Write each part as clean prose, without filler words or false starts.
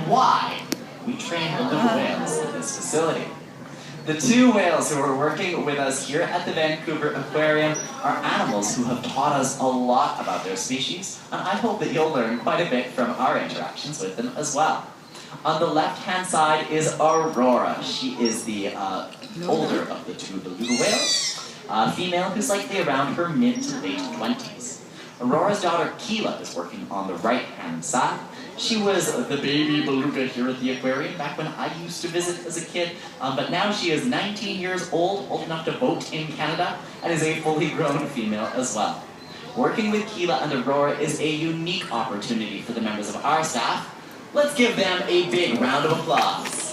and why we train beluga whales in this facility. The two whales who are working with us here at the Vancouver Aquarium are animals who have taught us a lot about their species, and I hope that you'll learn quite a bit from our interactions with them as well. On the left-hand side is Aurora. She is the older of the two beluga whales, a female who's likely around her mid to late 20s. Aurora's daughter Keela is working on the right-hand side. She was the baby beluga here at the aquarium back when I used to visit as a kid, but now she is 19 years old enough to vote in Canada, and is a fully grown female as well. Working with Keela and Aurora is a unique opportunity for the members of our staff. Let's give them a big round of applause.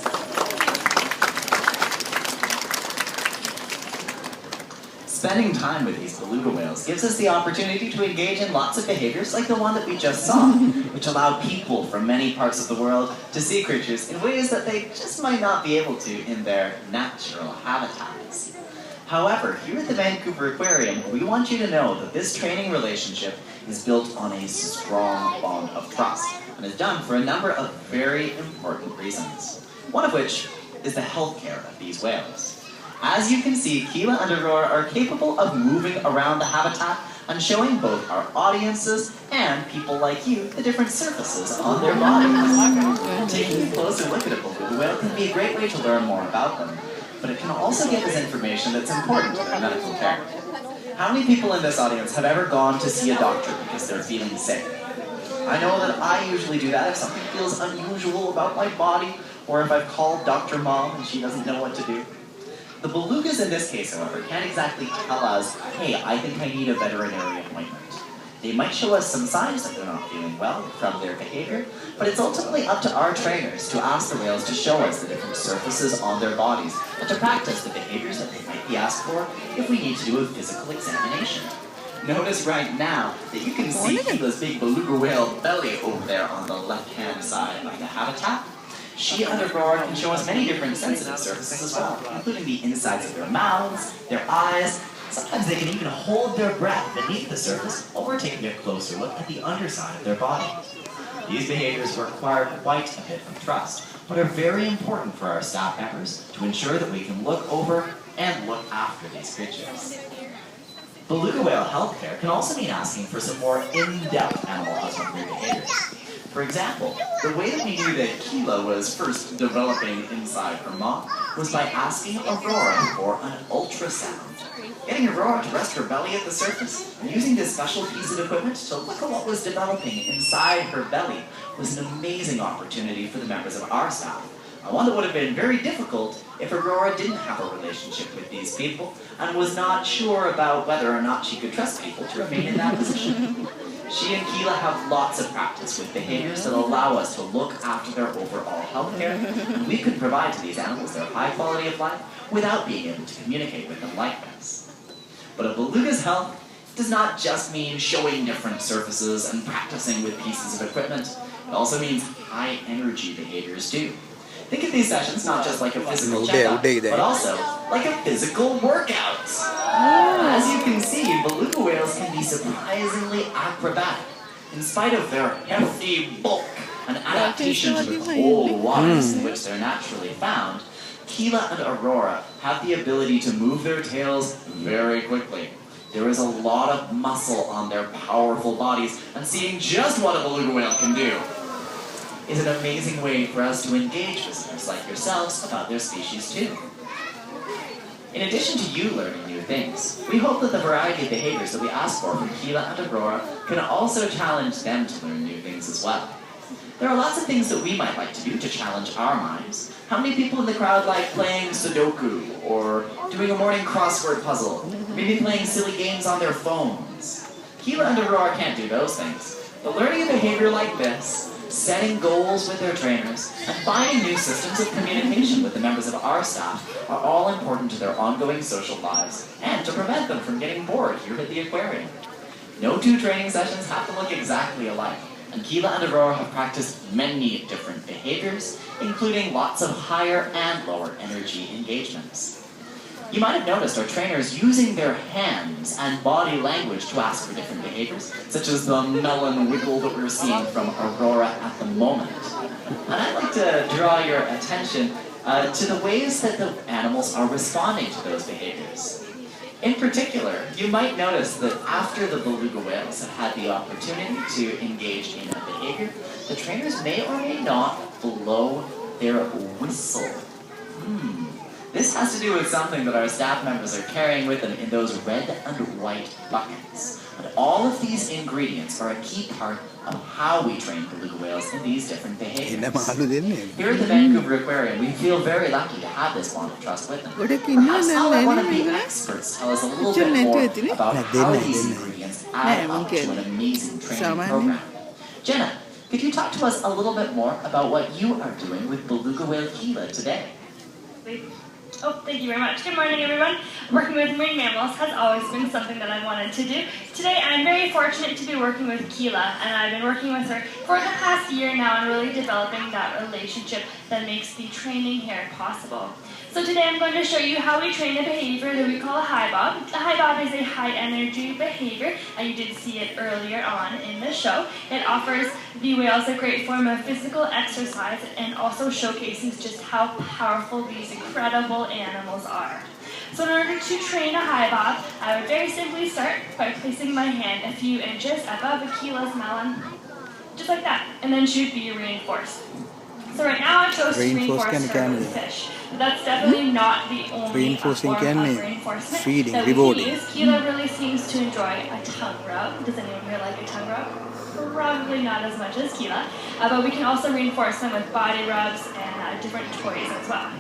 Spending time with these beluga whales gives us the opportunity to engage in lots of behaviors like the one that we just saw, which allow people from many parts of the world to see creatures in ways that they just might not be able to in their natural habitats. However, here at the Vancouver Aquarium, we want you to know that this training relationship is built on a strong bond of trust, and is done for a number of very important reasons, one of which is the health care of these whales. As you can see, Keela and Aurora are capable of moving around the habitat and showing both our audiences and people like you the different surfaces on their bodies. Taking a closer look at a beluga whale can be a great way to learn more about them, but it can also give us information that's important to their medical care. How many people in this audience have ever gone to see a doctor because they're feeling sick? I know that I usually do that if something feels unusual about my body, or if I've called Dr. Mom and she doesn't know what to do. The belugas in this case, however, can't exactly tell us, hey, I think I need a veterinary appointment. They might show us some signs that they're not feeling well from their behavior, but it's ultimately up to our trainers to ask the whales to show us the different surfaces on their bodies and to practice the behaviors that they might be asked for if we need to do a physical examination. Notice right now that you can see Keela's big beluga whale belly over there on the left-hand side of the habitat. She and Aurora can show us many different sensitive surfaces as well, including the insides of their mouths, their eyes. Sometimes they can even hold their breath beneath the surface while we're taking a closer look at the underside of their body. These behaviors require quite a bit of trust, but are very important for our staff members to ensure that we can look over and look after these creatures. Beluga whale healthcare can also mean asking for some more in-depth animal husbandry behaviors. For example, the way that we knew that Keela was first developing inside her mom was by asking Aurora for an ultrasound. Getting Aurora to rest her belly at the surface and using this special piece of equipment to look at what was developing inside her belly was an amazing opportunity for the members of our staff. One that would have been very difficult if Aurora didn't have a relationship with these people and was not sure about whether or not she could trust people to remain in that position. She and Keela have lots of practice with behaviors that allow us to look after their overall health care, and we can provide to these animals their high quality of life without being able to communicate with them like this. But a beluga's health does not just mean showing different surfaces and practicing with pieces of equipment. It also means high energy behaviors too. Think of these sessions not just like a physical checkup, but also like a physical workout. As you can see, beluga whales can be surprisingly acrobatic. In spite of their hefty bulk and adaptation to the cold waters in which they're naturally found, Keela and Aurora have the ability to move their tails very quickly. There is a lot of muscle on their powerful bodies, and seeing just what a beluga whale can do is an amazing way for us to engage visitors like yourselves about their species too. In addition to you learning new things, we hope that the variety of behaviors that we ask for from Keela and Aurora can also challenge them to learn new things as well. There are lots of things that we might like to do to challenge our minds. How many people in the crowd like playing Sudoku, or doing a morning crossword puzzle, maybe playing silly games on their phones? Keela and Aurora can't do those things, but learning a behavior like this, setting goals with their trainers, and finding new systems of communication with the members of our staff are all important to their ongoing social lives and to prevent them from getting bored here at the aquarium. No two training sessions have to look exactly alike, and Keela and Aurora have practiced many different behaviors, including lots of higher and lower energy engagements. You might have noticed our trainers using their hands and body language to ask for different behaviors, such as the melon wiggle that we're seeing from Aurora at the moment. And I'd like to draw your attention to the ways that the animals are responding to those behaviors. In particular, you might notice that after the beluga whales have had the opportunity to engage in a behavior, the trainers may or may not blow their whistle. This has to do with something that our staff members are carrying with them in those red and white buckets. And all of these ingredients are a key part of how we train beluga whales in these different behaviors. Here at the Vancouver Aquarium, we feel very lucky to have this bond of trust with them. Perhaps I'll let one of the experts tell us a little bit more about how these ingredients add up to an amazing training program. Jenna, could you talk to us a little bit more about what you are doing with beluga whale Keela today? Oh, thank you very much. Good morning, everyone. Working with marine mammals has always been something that I wanted to do. Today, I'm very fortunate to be working with Keela, and I've been working with her for the past year now and really developing that relationship that makes the training here possible. So today, I'm going to show you how we train a behavior that we call a high bob. A high bob is a high-energy behavior, and you did see it earlier on in the show. It offers the whales a great form of physical exercise and also showcases just how powerful these incredible animals are. So in order to train a high bob, I would very simply start by placing my hand a few inches above a Keela's melon, just like that, and then she would be reinforced. So right now I chose to reinforce her with fish. But that's definitely not the only form of reinforcement feeding, that we rewarding. can use. Keela really seems to enjoy a tongue rub. Does anyone here like a tongue rub? Probably not as much as Keela, but we can also reinforce them with body rubs and different toys as well.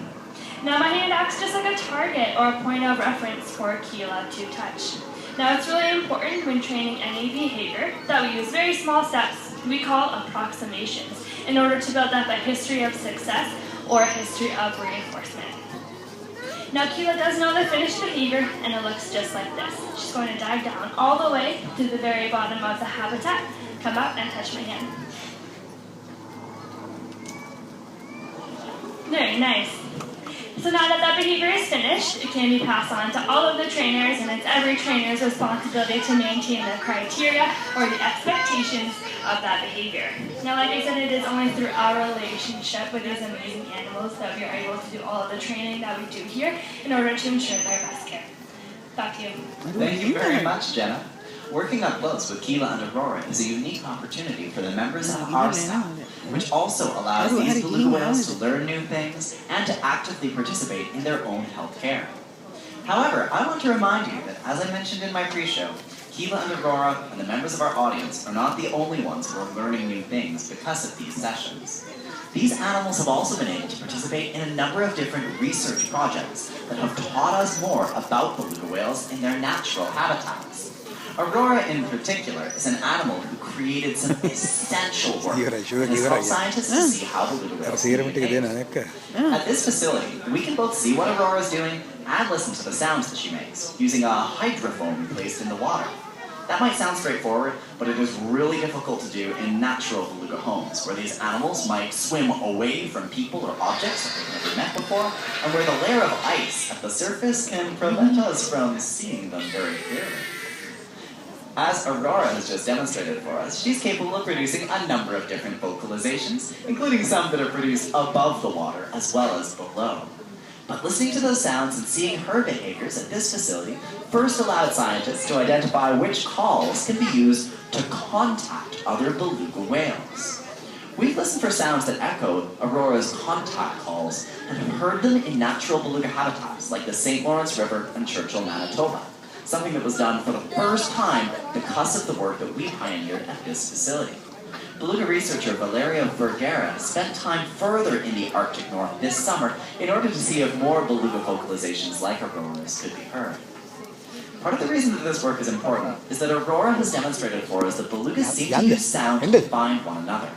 Now my hand acts just like a target or a point of reference for Keela to touch. Now it's really important when training any behavior that we use very small steps we call approximations in order to build up a history of success or a history of reinforcement. Now Keela does know the finished behavior and it looks just like this. She's going to dive down all the way to the very bottom of the habitat, come up and touch my hand. Very nice. So now that that behavior is finished, it can be passed on to all of the trainers, and it's every trainer's responsibility to maintain the criteria or the expectations of that behavior. Now, like I said, it is only through our relationship with these amazing animals that we are able to do all of the training that we do here in order to ensure their best care. Back to you. Thank you very much, Jenna. Working up close with Keela and Aurora is a unique opportunity for the members of our staff, which also allows these beluga whales to learn new things and to actively participate in their own health care. However, I want to remind you that, as I mentioned in my pre-show, Keela and Aurora and the members of our audience are not the only ones who are learning new things because of these sessions. These animals have also been able to participate in a number of different research projects that have taught us more about beluga whales in their natural habitats. Aurora, in particular, is an animal who created some essential work and has helped scientists to see how beluga whales behave. At this facility, we can both see what Aurora is doing and listen to the sounds that she makes, using a hydrophone placed in the water. That might sound straightforward, but it is really difficult to do in natural beluga homes, where these animals might swim away from people or objects that they've never met before, and where the layer of ice at the surface can prevent us from seeing them very clearly. As Aurora has just demonstrated for us, she's capable of producing a number of different vocalizations, including some that are produced above the water as well as below. But listening to those sounds and seeing her behaviors at this facility first allowed scientists to identify which calls can be used to contact other beluga whales. We've listened for sounds that echo Aurora's contact calls and have heard them in natural beluga habitats like the St. Lawrence River and Churchill, Manitoba. Something that was done for the first time because of the work that we pioneered at this facility. Beluga researcher Valeria Vergara spent time further in the Arctic North this summer in order to see if more beluga vocalizations like Aurora's could be heard. Part of the reason that this work is important is that Aurora has demonstrated for us that belugas seem to use sound to find one another.